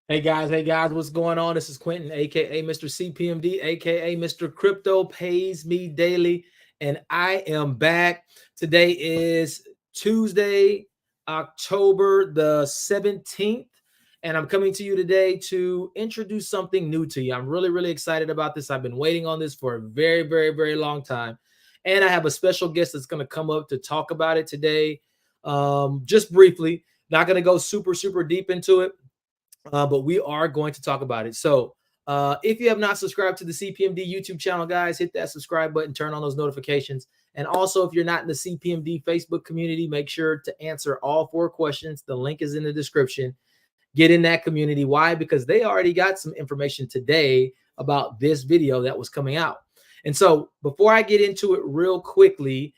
Hey guys, what's going on? This is Quentin, aka Mr. CPMD, aka Mr. Crypto Pays Me Daily, and I am back. Today is Tuesday, October the 17th, and I'm coming to you today to introduce something new to you. I'm really excited about this. I've been waiting on this for a very long time, and I have a special guest that's going to come up to talk about it today. Just briefly, not going to go super deep into it. But we are going to talk about it. So if you have not subscribed to the CPMD YouTube channel, guys, hit that subscribe button, turn on those notifications. And also, if you're not in the CPMD Facebook community, make sure to answer all 4 questions. The link is in the description. Get in that community. Why? Because they already got some information today about this video that was coming out. And so before I get into it real quickly,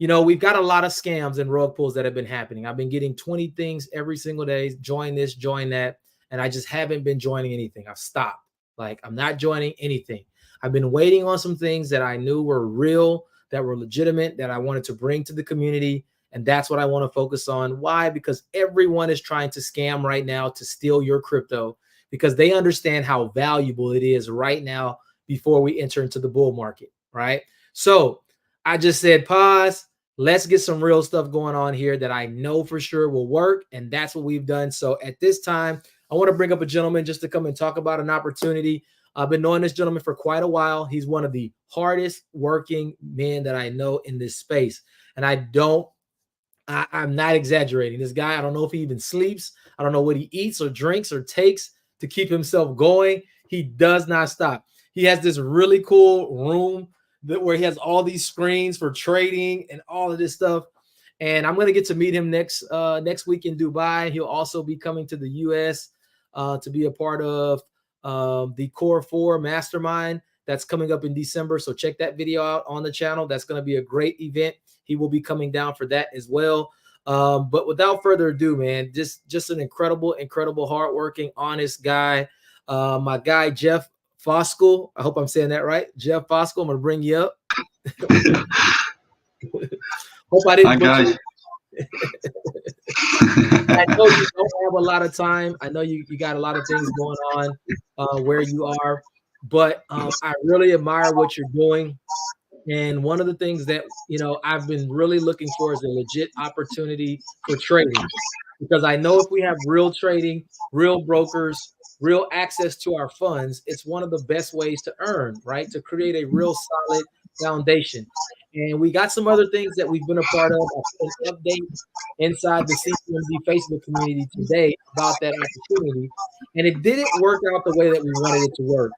you know, we've got a lot of scams and rug pulls that have been happening. I've been getting 20 things every single day. Join this, join that. And I just haven't been joining anything. I've stopped. Like, I'm not joining anything. I've been waiting on some things that I knew were real, that were legitimate, that I wanted to bring to the community. And that's what I want to focus on. Why? Because everyone is trying to scam right now to steal your crypto, because they understand how valuable it is right now before we enter into the bull market, right? So I just said, pause. Let's get some real stuff going on here that I know for sure will work. And that's what we've done. So at this time, I want to bring up a gentleman just to come and talk about an opportunity. I've been knowing this gentleman for quite a while. He's one of the hardest working men that I know in this space. And I'm not exaggerating. This guy, I don't know if he even sleeps. I don't know what he eats or drinks or takes to keep himself going. He does not stop. He has this really cool room where he has all these screens for trading and all of this stuff. And I'm going to get to meet him next week in Dubai. He'll also be coming to the US to be a part of the Core 4 Mastermind that's coming up in December. So check that video out on the channel. That's going to be a great event. He will be coming down for that as well. But without further ado, man, just an incredible, hardworking, honest guy. My guy, Jeff Foskell. I hope I'm saying that right. Jeff Foskell, I'm going to bring you up. Hope I didn't. Hi, guys. I know you don't have a lot of time. I know you got a lot of things going on where you are, but I really admire what you're doing. And one of the things that, you know, I've been really looking for is a legit opportunity for trading, because I know if we have real trading, real brokers, real access to our funds, it's one of the best ways to earn, right? To create a real solid foundation. And we got some other things that we've been a part of. An update inside the CPMD Facebook community today about that opportunity. And it didn't work out the way that we wanted it to work.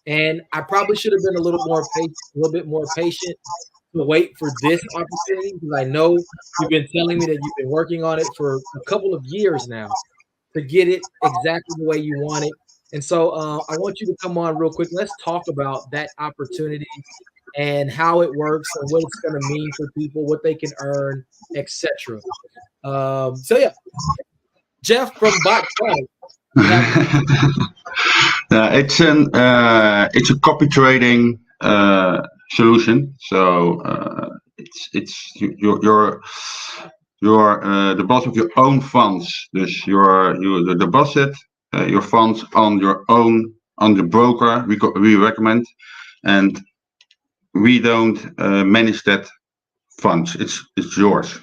And I probably should have been a little bit more patient to wait for this opportunity, because I know you've been telling me that you've been working on it for a couple of years now to get it exactly the way you want it. And so I want you to come on real quick. Let's talk about that opportunity and how it works and what it's going to mean for people, what they can earn, etc. So yeah, Jeff from Bottronic. It's a copy trading solution. So you're the boss of your own funds. Dus you deposit your funds on your own, on the broker we recommend, and we don't manage that funds. It's yours,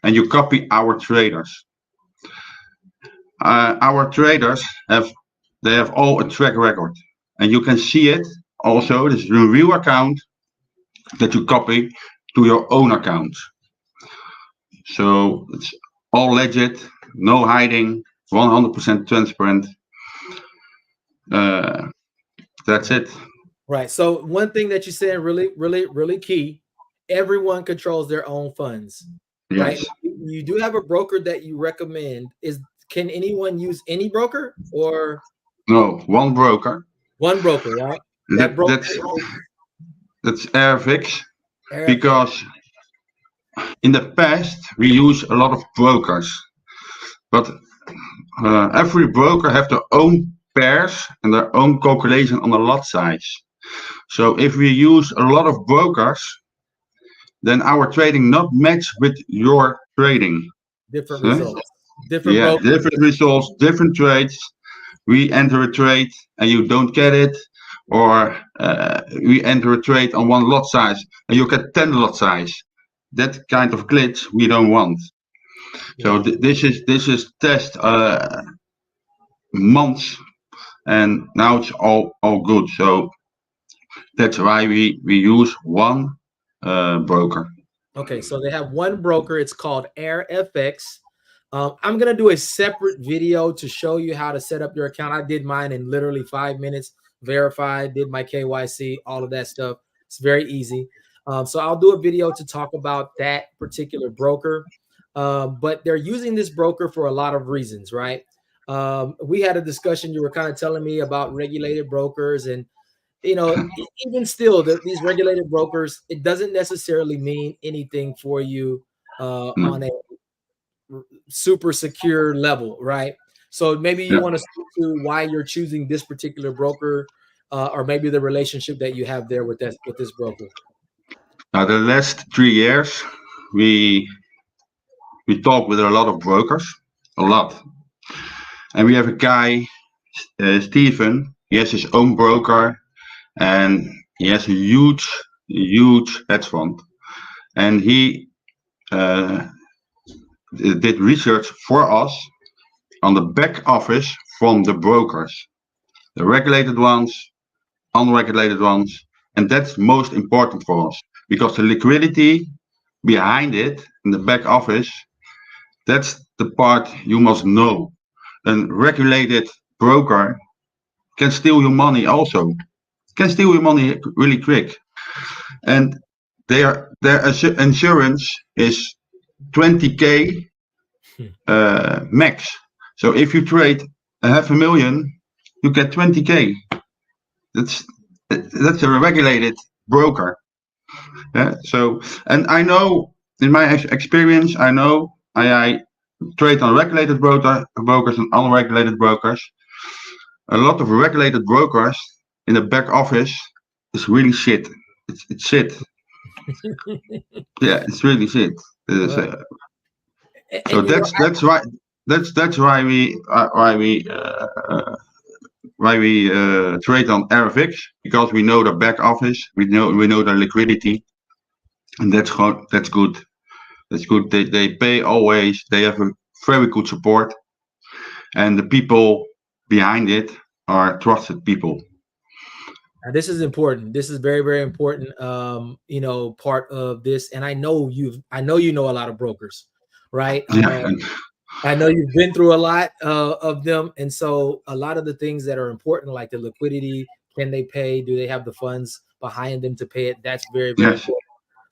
and you copy our traders. Our traders have all a track record, and you can see it also. This is a real account that you copy to your own account. So it's all legit, no hiding, 100% transparent. That's it. Right. So one thing that you said really key: everyone controls their own funds. Yes. Right. You do have a broker that you recommend. Can anyone use any broker, or no? One broker. One broker, right? That's Airfix, because in the past we use a lot of brokers, but every broker have their own pairs and their own calculation on the lot size. So if we use a lot of brokers, then our trading not match with your trading. Different results. Different brokers. different results, different trades. We enter a trade and you don't get it, or we enter a trade on one lot size and you get 10 lot size. That kind of glitch we don't want. So this is test months, and now it's all good. So that's why we use one broker. Okay, so they have one broker. It's called AirFX. I'm gonna do a separate video to show you how to set up your account. I did mine in literally 5 minutes. Verified, did my KYC, all of that stuff. It's very easy. So I'll do a video to talk about that particular broker. But they're using this broker for a lot of reasons, right? We had a discussion. You were kind of telling me about regulated brokers, and you know, even still, these regulated brokers, it doesn't necessarily mean anything for you on a super secure level, right? So maybe you want to speak to why you're choosing this particular broker, or maybe the relationship that you have there with this broker. Now, the last 3 years, we talk with a lot of brokers, a lot, and we have a guy, Steven. He has his own broker, and he has a huge hedge fund, and he did research for us on the back office from the brokers, the regulated ones, unregulated ones, and that's most important for us, because the liquidity behind it in the back office, that's the part you must know. A regulated broker can steal your money also, can steal your money really quick, and their insurance is 20k max. So if you trade $500,000, you get 20k. That's a regulated broker. So, and I know in my experience, I trade on regulated brokers and unregulated brokers. A lot of regulated brokers in the back office is really shit. It's shit. Yeah, it's really shit. So that's why we trade on RFX, because we know the back office, we know the liquidity, and that's good. That's good. They pay always. They have a very good support, and the people behind it are trusted people. Now, this is important. This is very, very important. You know, part of this, and I know you know a lot of brokers, right? I know you've been through a lot of them, and so a lot of the things that are important, like the liquidity, can they pay? Do they have the funds behind them to pay it? That's very, very important.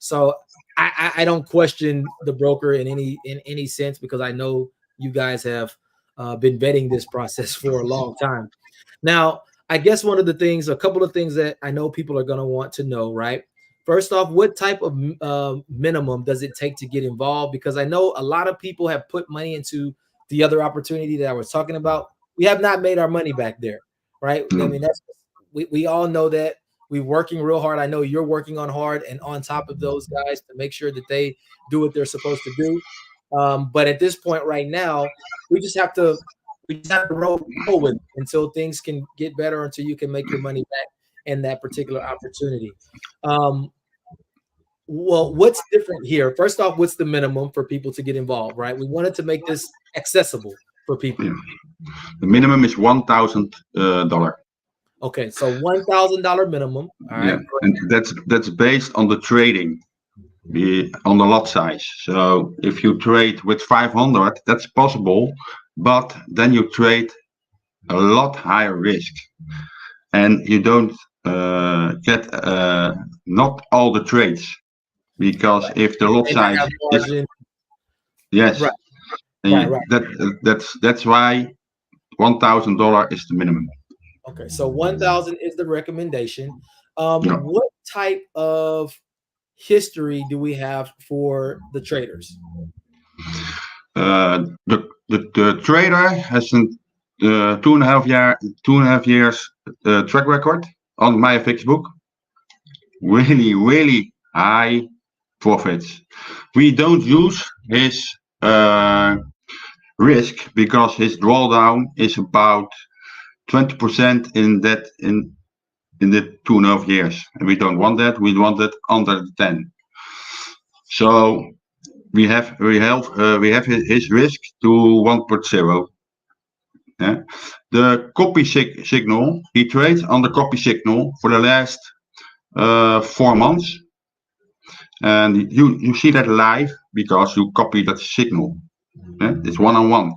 So I don't question the broker in any sense, because I know you guys have been vetting this process for a long time. Now, I guess a couple of things that I know people are going to want to know, right? First off, what type of minimum does it take to get involved? Because I know a lot of people have put money into the other opportunity that I was talking about. We have not made our money back there, right? I mean, we all know that. We're working real hard. I know you're working hard and on top of those guys to make sure that they do what they're supposed to do. But at this point right now, we just have to roll with it until things can get better, until you can make your money back in that particular opportunity. Well, what's different here? First off, what's the minimum for people to get involved, right? We wanted to make this accessible for people. Yeah. The minimum is $1,000. Okay, so $1,000 minimum. All right. Yeah, and that's based on the trading, on the lot size. So if you trade with 500, that's possible, but then you trade a lot higher risk, and you don't get not all the trades, because if the lot size is, yes, right. That's why $1,000 is the minimum. Okay, so 1,000 is the recommendation. What type of history do we have for the traders? The trader has a 2.5 years track record on my book. Really high profits. We don't use his risk because his drawdown is about 20% in the 2.5 years, and we don't want that. We want it under 10. So we have his risk to 1.0. Yeah. The copy signal, he trades on the copy signal for the last 4 months, and you see that live because you copy that signal. Yeah? It's one-on-one,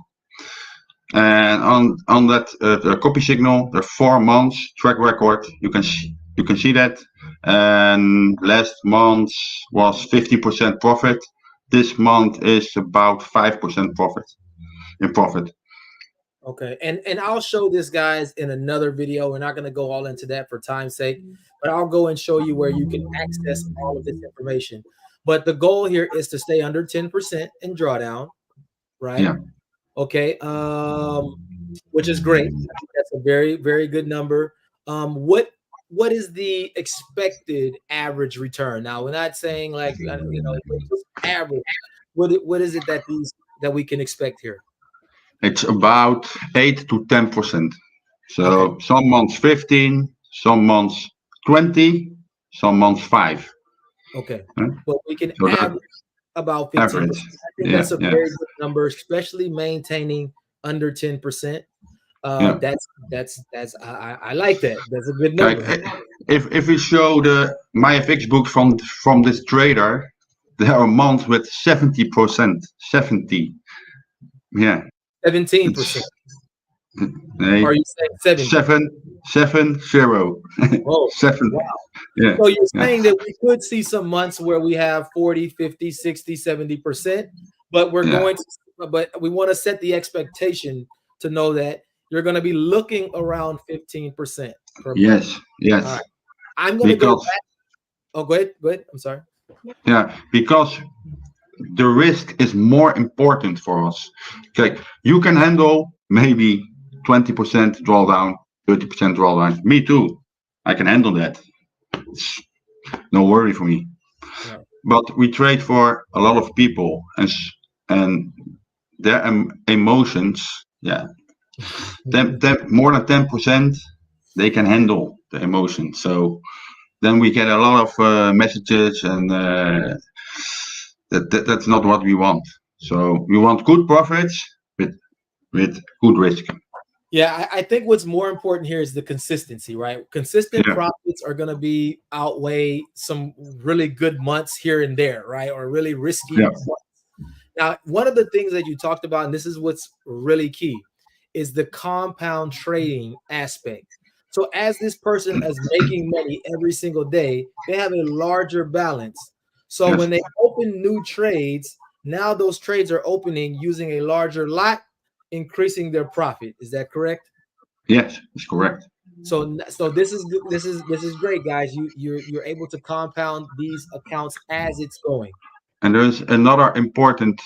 and on that copy signal, the 4 months track record, you can see that. And last month was 50% profit. This month is about 5% profit. Okay, and I'll show this, guys, in another video. We're not going to go all into that for time's sake, but I'll go and show you where you can access all of this information. But the goal here is to stay under 10% in drawdown, right? Yeah. Okay, which is great. I think that's a very, very good number. What is the expected average return? Now, we're not saying like average. What is it that we can expect here? It's about 8 to 10%. So Okay. Some months 15, some months 20, some months 5. Okay, Huh? but we can So average about 15%. average. I think that's a very good number, especially maintaining under 10%. That's I like that. That's a good number. If we show the MyFX book from this trader, there are months with 70%. 70. Yeah. 17%. Are you saying 7? 7 0. Oh, 7. wow. Yeah. So you're saying that we could see some months where we have 40, 50, 60, 70%, but but we want to set the expectation to know that you're going to be looking around 15% per month. Yes. All right. I'm going to go back. Oh, go ahead. I'm sorry. Yeah, because the risk is more important for us. Okay, you can handle maybe 20% drawdown, 30% drawdown. Me too. I can handle that. It's no worry for me. Yeah. But we trade for a lot of people, and their emotions, yeah, more than 10%, they can handle the emotion. So then we get a lot of messages, and that's not what we want. So we want good profits with good risk. Yeah, I think what's more important here is the consistency, right? Consistent profits are going to outweigh some really good months here and there, right? Or really risky months. Now, one of the things that you talked about, and this is what's really key, is the compound trading aspect. So as this person is making money every single day, they have a larger balance. So when they open new trades, now those trades are opening using a larger lot, increasing their profit. Is that correct? Yes, it's correct. So this is great, guys. You're able to compound these accounts as it's going. And there's another important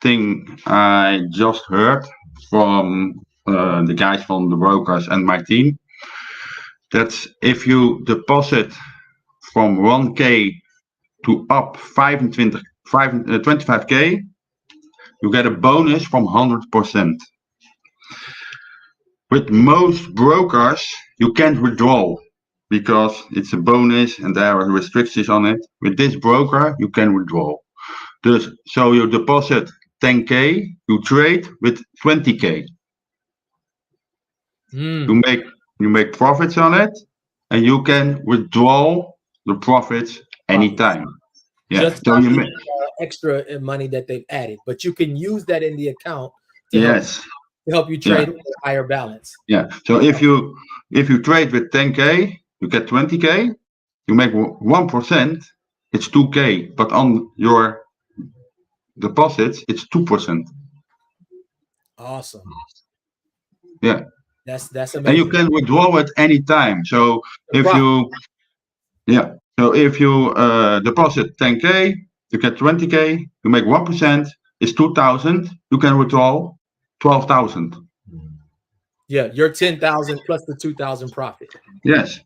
thing I just heard from the guys from the brokers and my team. That's if you deposit from 1K to up 25K, you get a bonus from 100%. With most brokers, you can't withdraw because it's a bonus and there are restrictions on it. With this broker, you can withdraw. So you deposit 10K, you trade with 20K. You make profits on it, and you can withdraw the profits anytime. Yeah. Just so you make extra money that they've added, but you can use that in the account to help you trade with a higher balance. Yeah. So if you trade with 10K, you get 20K. You make 1%. It's 2K, but on your deposits, it's 2%. Awesome. Yeah. That's amazing. And you can withdraw it anytime. So if you deposit 10K, you get 20K, you make 1%, it's 2,000, you can withdraw 12,000. Yeah, you're 10,000 plus the 2,000 profit. Yes.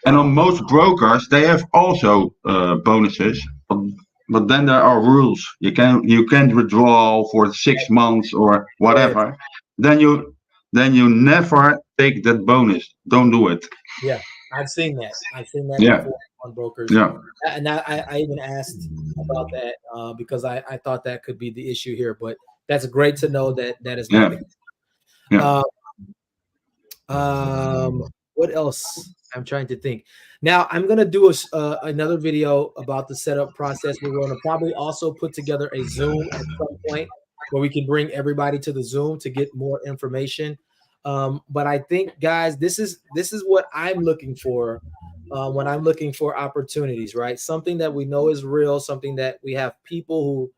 And on most brokers, they have also bonuses, but but then there are rules. You can't withdraw for 6 months or whatever. Then you never take that bonus. Don't do it. Yeah, I've seen that. I've seen that Yeah, before on brokers, yeah, and I even asked about that because I thought that could be the issue here. But that's great to know that that is not yeah, the case. yeah. Uh, what else? I'm trying to think. Now I'm gonna do another video about the setup process. We're going to probably also put together a Zoom at some point where we can bring everybody to the Zoom to get more information. But I think, guys, this is what I'm looking for when I'm looking for opportunities, right? Something that we know is real, something that we have people who,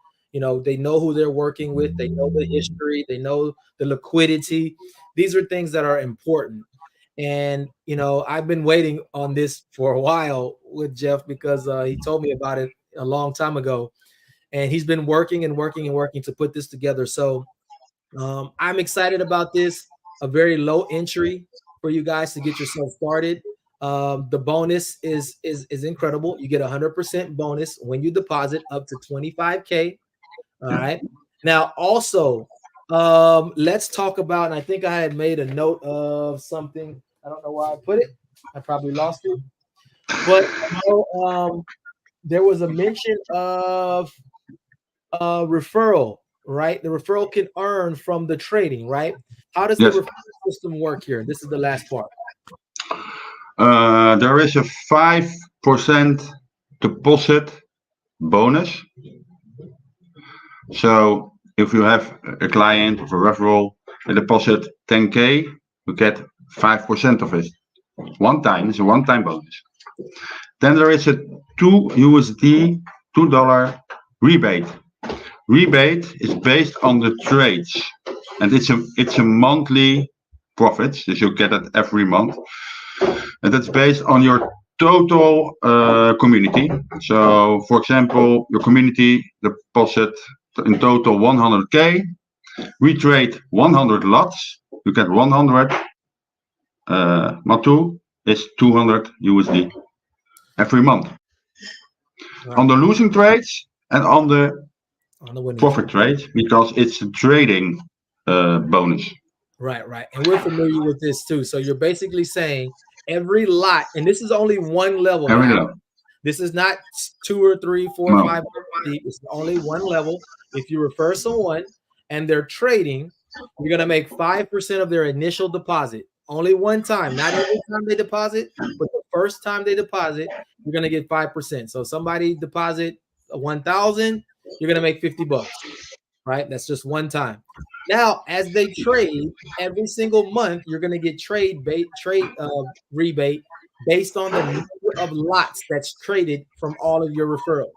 they know who they're working with, they know the history, they know the liquidity. These are things that are important. And I've been waiting on this for a while with Jeff because he told me about it a long time ago, and he's been working and working and working to put this together. So I'm excited about this. A very low entry for you guys to get yourself started. The bonus is incredible. You get 100% bonus when you deposit up to 25K. All right. Now, also, let's talk about, and I think I had made a note of something. I don't know where I put it. I probably lost it. But there was a mention of referral, right? The referral can earn from the trading, right? How does the Yes. referral system work here? This is the last part. There is a 5% deposit bonus. So if you have a client of a referral, a deposit 10K, you get 5% of it. It's a one-time bonus. Then there is a $2 rebate. Rebate is based on the trades, and it's a monthly profit, so you get it every month, and that's based on your total community. So, for example, your community deposit in total 100K. We trade 100 lots. You get 100. Matu is 200 USD every month. Right. On the losing trades and on the winning profit trades, because it's a trading bonus. Right. And we're familiar with this too. So you're basically saying every lot, and this is only one level, guys. This is not 2 or 3, 4, No. 5 deep. It's only one level. If you refer someone and they're trading, you're going to make 5% of their initial deposit. Only one time, not every time they deposit, but the first time they deposit, you're going to get 5%. So somebody deposit 1,000, you're going to make $50, right? That's just one time. Now, as they trade every single month, you're going to get rebate based on the number of lots that's traded from all of your referrals.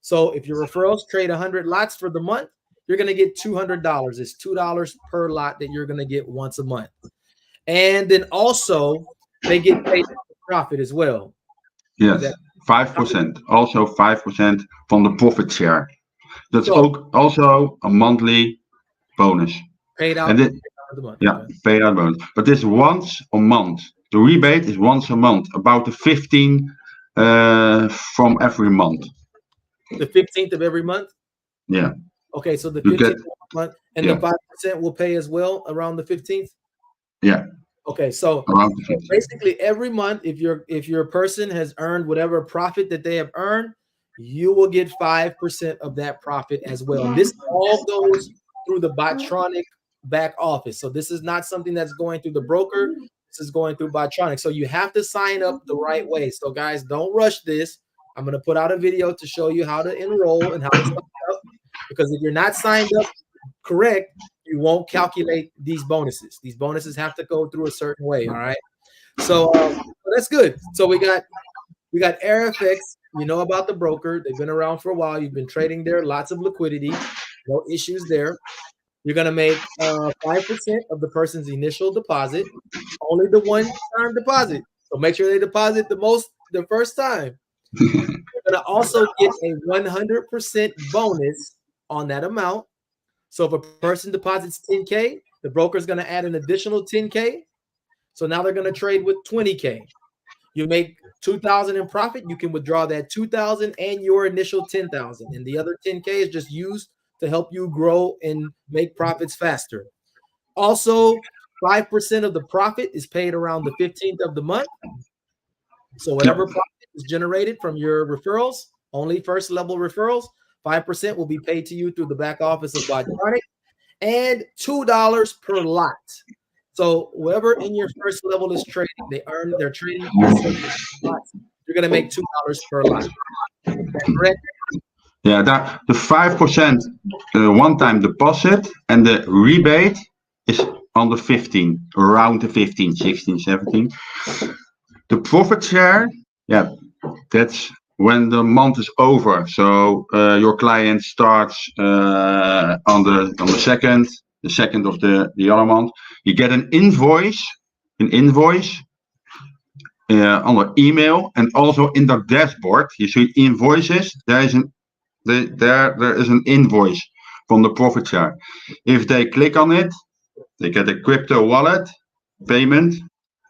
So if your referrals trade 100 lots for the month, you're going to get $200. It's $2 per lot that you're going to get once a month. And then also they get paid profit as well. Yes, 5%. Also 5% from the profit share. That's also a monthly bonus. Paid out. Paid out bonus. But this once a month. The rebate is once a month, about the 15 from every month. The 15th of every month? Yeah. Okay, so the 15th of every month, and the 5% will pay as well around the 15th? Yeah. Okay, so basically every month, if your person has earned whatever profit that they have earned, you will get 5% of that profit as well. And this all goes through the Bottronic back office. So this is not something that's going through the broker. This is going through Bottronic. So you have to sign up the right way. So guys, don't rush this. I'm going to put out a video to show you how to enroll and how to sign up, because if you're not signed up correct, you won't calculate these bonuses. These bonuses have to go through a certain way. All right. So that's good. So we got AirFX. You know about the broker. They've been around for a while. You've been trading there. Lots of liquidity. No issues there. You're going to make 5% of the person's initial deposit. Only the one-time deposit. So make sure they deposit the first time. You're going to also get a 100% bonus on that amount. So if a person deposits 10K, the broker is going to add an additional 10K. So now they're going to trade with 20K. You make 2,000 in profit, you can withdraw that 2,000 and your initial 10,000, and the other 10K is just used to help you grow and make profits faster. Also, 5% of the profit is paid around the 15th of the month. So whatever profit is generated from your referrals, only first level referrals, 5% will be paid to you through the back office of Bottronic, and $2 per lot. So whoever in your first level is trading, they're trading lots. You're gonna make $2 per lot. Is that correct? Yeah, that the 5% one-time deposit and the rebate is on the 15, around the 15, 16, 17. The profit share, yeah, that's when the month is over. So your client starts on the second of the other month. You get an invoice on the email, and also in the dashboard you see invoices. There is an invoice from the profit share. If they click on it, they get a crypto wallet payment.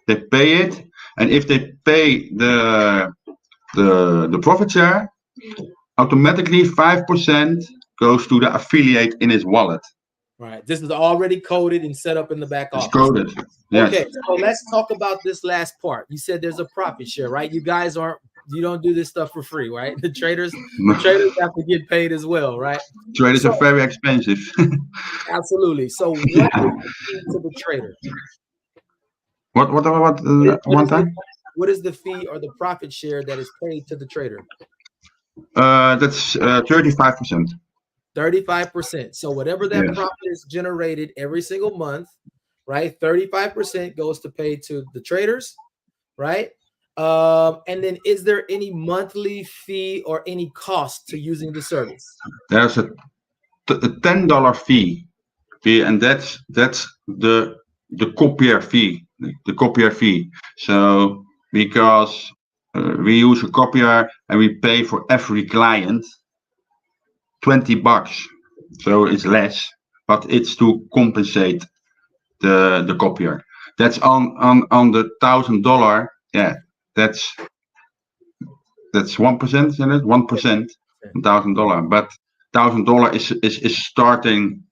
They pay it, and if they pay the profit share, automatically 5% goes to the affiliate in his wallet. Right. This is already coded and set up in the back office. It's coded. Yes. Okay, so let's talk about this last part. You said there's a profit share, right? You guys you don't do this stuff for free, right? The traders have to get paid as well, right? Traders are very expensive. Absolutely. So what is the fee to the trader? What one time? What is the fee or the profit share that is paid to the trader? That's 35%. 35%. So whatever that profit is generated every single month, right? 35% goes to pay to the traders, right? And then is there any monthly fee or any cost to using the service? There's a $10 fee, and that's the copier fee. The copier fee. So because we use a copier and we pay for every client $20, so it's less, but it's to compensate the copier. That's on the $1,000. Yeah, that's 1%, isn't it? 1%, $1,000. But $1,000 is starting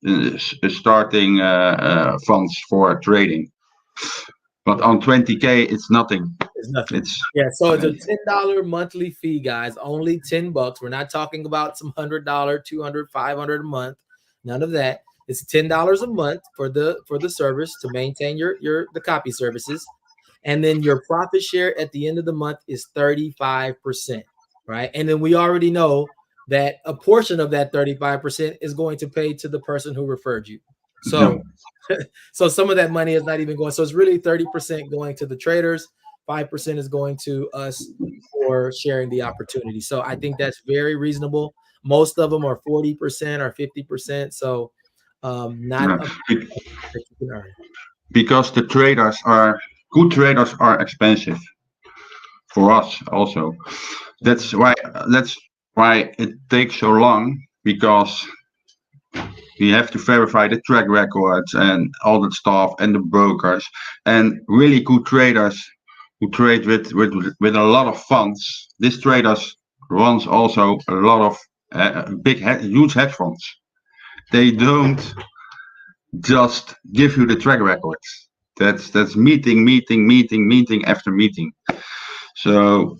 funds for trading. But on 20K, it's nothing. It's nothing. So it's a $10 monthly fee, guys. Only $10. We're not talking about some $100, $200, $500 a month. None of that. It's $10 a month for the service to maintain the copy services, and then your profit share at the end of the month is 35%, right? And then we already know that a portion of that 35% is going to pay to the person who referred you. So. So some of that money is not even going. So it's really 30% going to the traders, 5% is going to us for sharing the opportunity. So I think that's very reasonable. Most of them are 40% or 50%. So not because the good traders are expensive for us also. That's why it takes so long, because we have to verify the track records and all that stuff, and the brokers, and really good traders who trade with a lot of funds. These traders runs also a lot of huge hedge funds. They don't just give you the track records. That's meeting after meeting. So,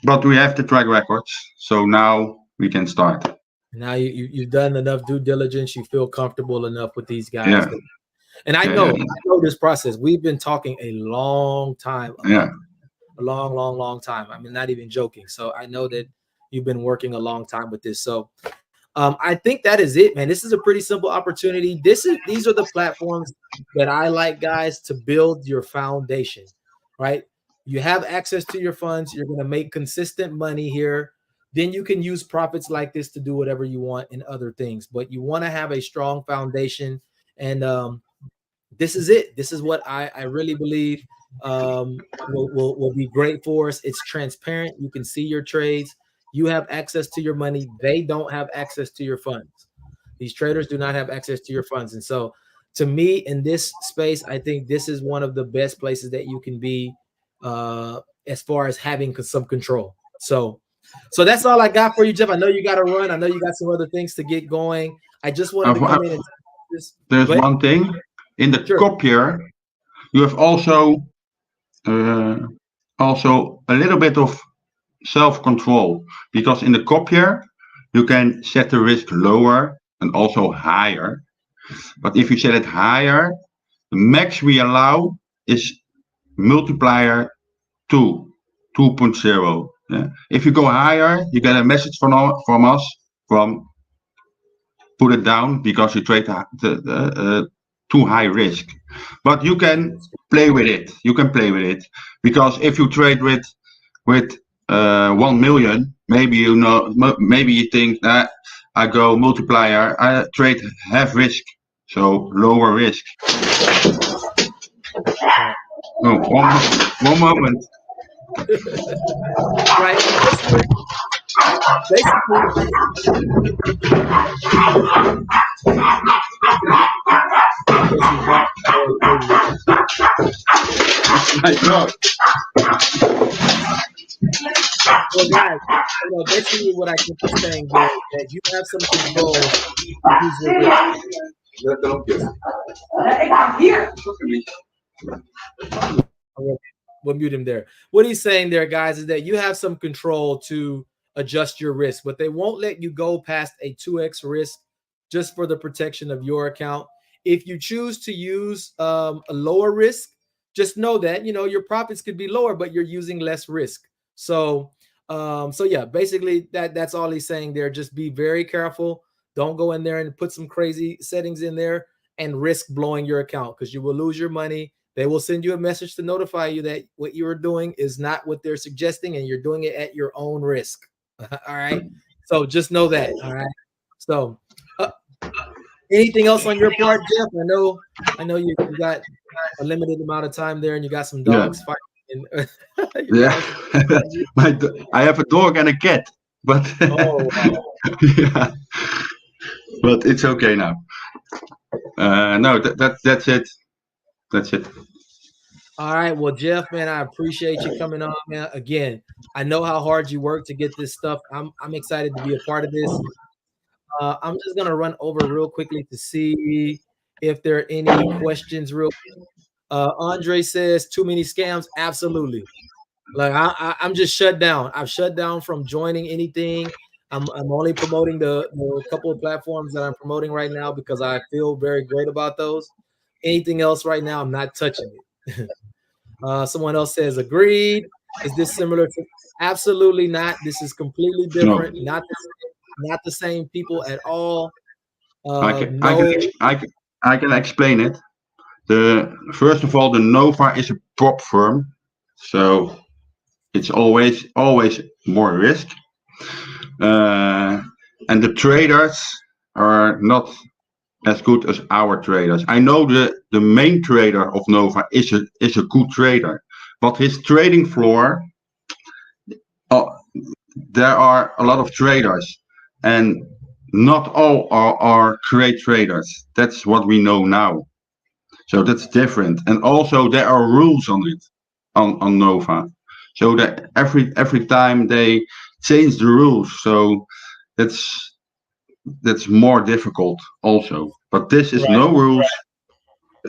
but we have the track records, so now we can start. Now you've done enough due diligence. You feel comfortable enough with these guys. Yeah. And I know this process. We've been talking a long time. A long time. I mean, not even joking. So I know that you've been working a long time with this. So I think that is it, man. This is a pretty simple opportunity. These are the platforms that I like, guys, to build your foundation, right? You have access to your funds. You're going to make consistent money here. Then you can use profits like this to do whatever you want in other things. But you want to have a strong foundation. And this is it. This is what I really believe will be great for us. It's transparent. You can see your trades. You have access to your money. They don't have access to your funds. These traders do not have access to your funds. And so to me, in this space, I think this is one of the best places that you can be as far as having some control. So that's all I got for you, Jeff. I know you got to run. I know you got some other things to get going. I just wanted to come in and this. There's one thing in the copier. You have also a little bit of self-control, because in the copier you can set the risk lower and also higher. But if you set it higher, the max we allow is multiplier 2.0. Yeah. If you go higher, you get a message from us from put it down because you trade too high risk. But you can play with it. You can play with it, because if you trade with 1 million, maybe you think that I go multiplier. I trade half risk, so lower risk. Oh, one moment. Right. Basically. My God. Well, guys, basically what I keep saying there is that you have some control. We'll mute him there. What he's saying there, guys, is that you have some control to adjust your risk, but they won't let you go past a 2x risk just for the protection of your account. If you choose to use a lower risk, just know that your profits could be lower, but you're using less risk. So yeah, basically that's all he's saying there. Just be very careful. Don't go in there and put some crazy settings in there and risk blowing your account, because you will lose your money. They will send you a message to notify you that what you are doing is not what they're suggesting, and you're doing it at your own risk. All right. So just know that. All right. So anything else on your part, Jeff? I know you got a limited amount of time there, and you got some dogs fighting. I have a dog and a cat, but yeah, but it's okay now. No, that's it. That's it. All right. Well, Jeff, man, I appreciate you coming on, man. Again, I know how hard you work to get this stuff. I'm excited to be a part of this. I'm just gonna run over real quickly to see if there are any questions. Real quick. Andre says too many scams. Absolutely. Like I'm just shut down. I've shut down from joining anything. I'm only promoting the couple of platforms that I'm promoting right now because I feel very great about those. Anything else right now, I'm not touching it. Someone else says agreed. Is this similar to? Absolutely not. This is completely different. No. Not the same people at all. I can explain it. First of all, the Nova is a prop firm, so it's always more risk, and the traders are not as good as our traders. I know the main trader of Nova is a good trader, but his trading floor, there are a lot of traders, and not all are great traders. That's what we know now. So that's different. And also there are rules on it, on Nova. So that every time they change the rules. So that's more difficult also. But this is no rules.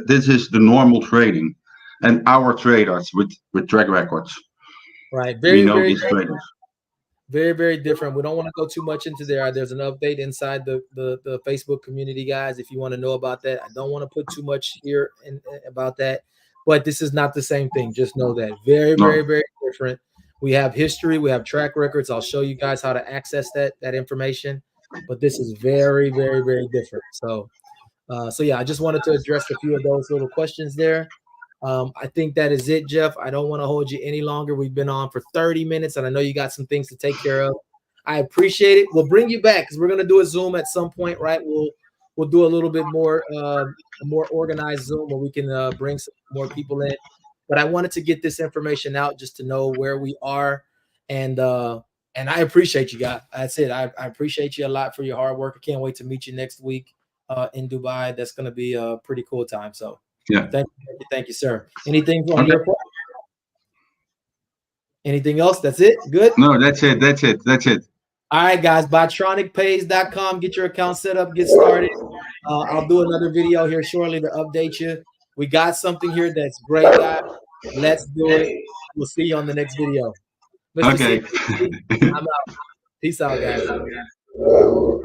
This is the normal trading. And our traders with track records. Right. We know these traders. Very, very different. We don't want to go too much into there. There's an update inside the Facebook community, guys, if you want to know about that. I don't want to put too much here about that, but this is not the same thing. Just know that. Very, very, very different. We have history. We have track records. I'll show you guys how to access that information, but this is very, very, very different. So yeah, I just wanted to address a few of those little questions there. I think that is it, Jeff. I don't want to hold you any longer. We've been on for 30 minutes, and I know you got some things to take care of. I appreciate it. We'll bring you back because we're going to do a Zoom at some point, right? We'll do a little bit more more organized Zoom where we can bring some more people in. But I wanted to get this information out just to know where we are, and I appreciate you guys. That's it. I appreciate you a lot for your hard work. I can't wait to meet you next week in Dubai. That's going to be a pretty cool time. So. Yeah. Thank you, sir. Anything on your part? Anything else? That's it. Good. No, that's it. That's it. That's it. All right, guys. Bottronicpays.com. Get your account set up. Get started. I'll do another video here shortly to update you. We got something here that's great, guys. Let's do it. We'll see you on the next video. Mr. Okay. C, I'm out. Peace out, guys.